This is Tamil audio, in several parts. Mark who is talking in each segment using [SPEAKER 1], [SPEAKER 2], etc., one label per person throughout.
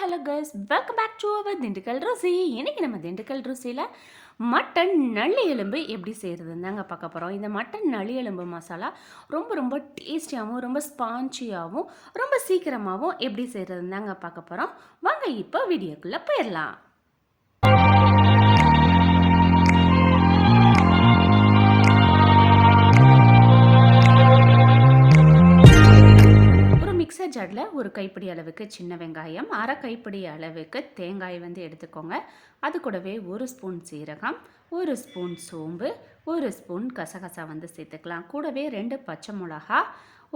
[SPEAKER 1] Hello guys, welcome back to our Dindigul Ruchi. இன்னைக்கு நம்ம திண்டுக்கல் ருசியில் மட்டன் நல்லி எலும்பு எப்படி செய்கிறதுன்னு தாங்க பார்க்க போகிறோம். இந்த மட்டன் நல்லி எலும்பு மசாலா ரொம்ப ரொம்ப டேஸ்டியாகவும் ரொம்ப ஸ்பான்ச்சியாகவும் ரொம்ப சீக்கிரமாகவும் எப்படி செய்கிறதுன்னு தாங்க பார்க்க போகிறோம். வாங்க இப்போ வீடியோக்குள்ளே போயிடலாம். மிக்சர் ஜாரில் ஒரு கைப்பிடி அளவுக்கு சின்ன வெங்காயம், அரை கைப்பிடி அளவுக்கு தேங்காய் எடுத்துக்கோங்க. அது கூடவே ஒரு ஸ்பூன் சீரகம், ஒரு ஸ்பூன் சோம்பு, ஒரு ஸ்பூன் கசகசா சேர்த்துக்கலாம். கூடவே 2 பச்சை மிளகா,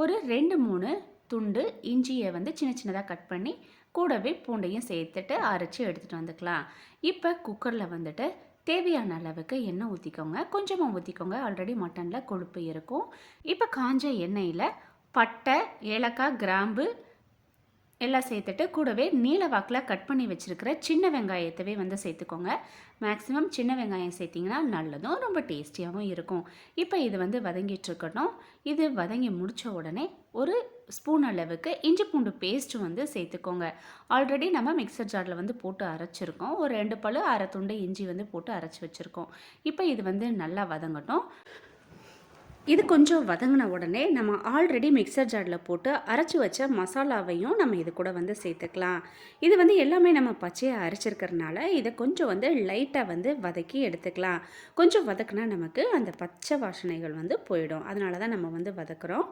[SPEAKER 1] ஒரு 2-3 துண்டு இஞ்சியை சின்ன சின்னதாக கட் பண்ணி கூடவே பூண்டையும் சேர்த்துட்டு அரைச்சி எடுத்துகிட்டு வந்துக்கலாம். இப்போ குக்கரில் தேவையான அளவுக்கு எண்ணெய் ஊற்றிக்கோங்க. கொஞ்சமாக ஊற்றிக்கோங்க, ஆல்ரெடி மட்டனில் கொழுப்பு இருக்கும். இப்போ காஞ்ச எண்ணெயில் பட்டை, ஏலக்காய், கிராம்பு எல்லாம் சேர்த்துட்டு கூடவே நீல வாக்கில் கட் பண்ணி வச்சுருக்கிற சின்ன வெங்காயத்தவே சேர்த்துக்கோங்க. மேக்ஸிமம் சின்ன வெங்காயம் சேர்த்திங்கன்னா நல்லதும் ரொம்ப டேஸ்டியாகவும் இருக்கும். இப்போ இது வதங்கிட்டு இருக்கட்டும். இது வதங்கி முடித்த உடனே ஒரு ஸ்பூன் அளவுக்கு இஞ்சி பூண்டு பேஸ்ட்டு சேர்த்துக்கோங்க. ஆல்ரெடி நம்ம மிக்சர் ஜாரில் போட்டு அரைச்சிருக்கோம். ஒரு 2 பல் அரை துண்டு இஞ்சி போட்டு அரைச்சி வச்சுருக்கோம். இப்போ இது நல்லா வதங்கட்டும். இது கொஞ்சம் வதங்கின உடனே நம்ம ஆல்ரெடி மிக்சர் ஜாரில் போட்டு அரைச்சி வச்ச மசாலாவையும் நம்ம இது கூட சேர்த்துக்கலாம். இது எல்லாமே நம்ம பச்சையாக அரைச்சிருக்கிறதுனால இதை கொஞ்சம் லைட்டாக வதக்கி எடுத்துக்கலாம். கொஞ்சம் வதக்குனா நமக்கு அந்த பச்சை வாசனைகள் போயிடும். அதனால தான் நம்ம வதக்குறோம்.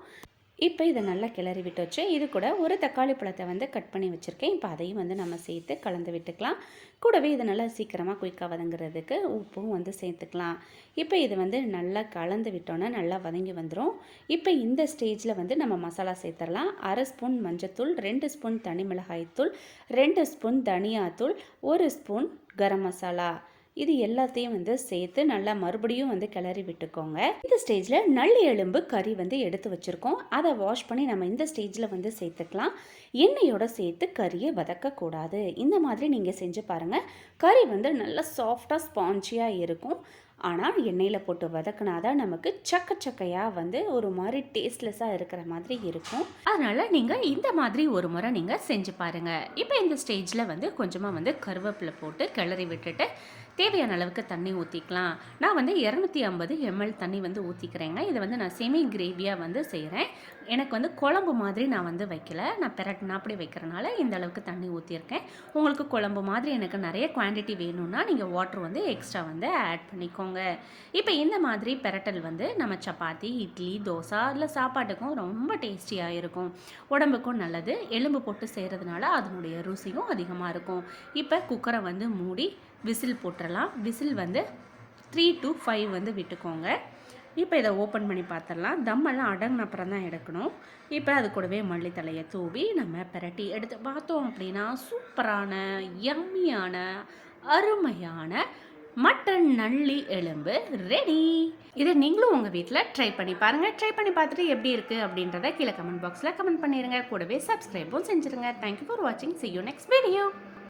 [SPEAKER 1] இப்போ இதை நல்லா கிளறி விட்டு வச்சு இது கூட ஒரு தக்காளி பழத்தை கட் பண்ணி வச்சுருக்கேன். இப்போ அதையும் நம்ம சேர்த்து கலந்து விட்டுக்கலாம். கூடவே இது நல்லா சீக்கிரமாக குயிக்காக வதங்குறதுக்கு உப்பும் சேர்த்துக்கலாம். இப்போ இது நல்லா கலந்து விட்டோன்னே நல்லா வதங்கி வந்துடும். இப்போ இந்த ஸ்டேஜில் நம்ம மசாலா சேர்த்துடலாம். 1/2 ஸ்பூன் மஞ்சத்தூள், 2 ஸ்பூன் தனி மிளகாய்த்தூள், 2 ஸ்பூன் தனியாத்தூள், 1 ஸ்பூன் கரம் மசாலா. இது எல்லாத்தையும் சேர்த்து நல்லா மறுபடியும் கிளறி விட்டுக்கோங்க. இந்த ஸ்டேஜில் நல்லி எலும்பு கறி எடுத்து வச்சுருக்கோம். அதை வாஷ் பண்ணி நம்ம இந்த ஸ்டேஜில் சேர்த்துக்கலாம். எண்ணெயோட சேர்த்து கறியை வதக்கக்கூடாது. இந்த மாதிரி நீங்கள் செஞ்சு பாருங்கள். கறி நல்லா சாஃப்டாக ஸ்பான்ச்சியாக இருக்கும். ஆனால் எண்ணெயில் போட்டு வதக்கினாதான் நமக்கு சக்கையாக ஒரு மாதிரி டேஸ்ட்லெஸ்ஸாக இருக்கிற மாதிரி இருக்கும். அதனால் நீங்கள் இந்த மாதிரி ஒரு முறை நீங்கள் செஞ்சு பாருங்கள். இப்போ இந்த ஸ்டேஜில் கொஞ்சமாக கருவேப்பிலை போட்டு கிளறி விட்டுட்டு தேவையான அளவுக்கு தண்ணி ஊற்றிக்கலாம். நான் 250 ml தண்ணி ஊற்றிக்கிறேங்க. இதை நான் செமி கிரேவியாக செய்கிறேன். எனக்கு குழம்பு மாதிரி நான் வைக்கல. நான் பெரட்டினா அப்படி வைக்கிறனால இந்த அளவுக்கு தண்ணி ஊற்றிருக்கேன். உங்களுக்கு குழம்பு மாதிரி எனக்கு நிறைய குவான்டிட்டி வேணும்னா நீங்கள் வாட்டர் எக்ஸ்ட்ரா ஆட் பண்ணிக்கோங்க. இப்போ இந்த மாதிரி பெரட்டல் நம்ம சப்பாத்தி, இட்லி, தோசை இல்லை சாப்பாட்டுக்கும் ரொம்ப டேஸ்டியாக இருக்கும். உடம்புக்கும் நல்லது. எலும்பு போட்டு செய்கிறதுனால அதனுடைய ருசியும் அதிகமாக இருக்கும். இப்போ குக்கரை மூடி விசில் போட்டுடலாம். விசில் 3 to 5 விட்டுக்கோங்க. இப்போ இதை ஓப்பன் பண்ணி பார்த்துடலாம். தம்மெல்லாம் அடங்கின அப்புறம் தான் எடுக்கணும். இப்போ அது கூடவே மல்லித்தலையை தூவி நம்ம பெரட்டி எடுத்து பார்த்தோம் அப்படின்னா சூப்பரான யம்மியான அருமையான மட்டன் நல்லி எலும்பு ரெடி. இதை நீங்களும் உங்கள் வீட்டில் ட்ரை பண்ணி பாருங்கள். ட்ரை பண்ணி பார்த்துட்டு எப்படி இருக்குது அப்படின்றத கீழே கமெண்ட் பாக்ஸில் கமெண்ட் பண்ணிடுங்க. கூடவே சப்ஸ்கிரைபும் செஞ்சுருங்க. தேங்க்யூ ஃபார் வாட்சிங். see you next video.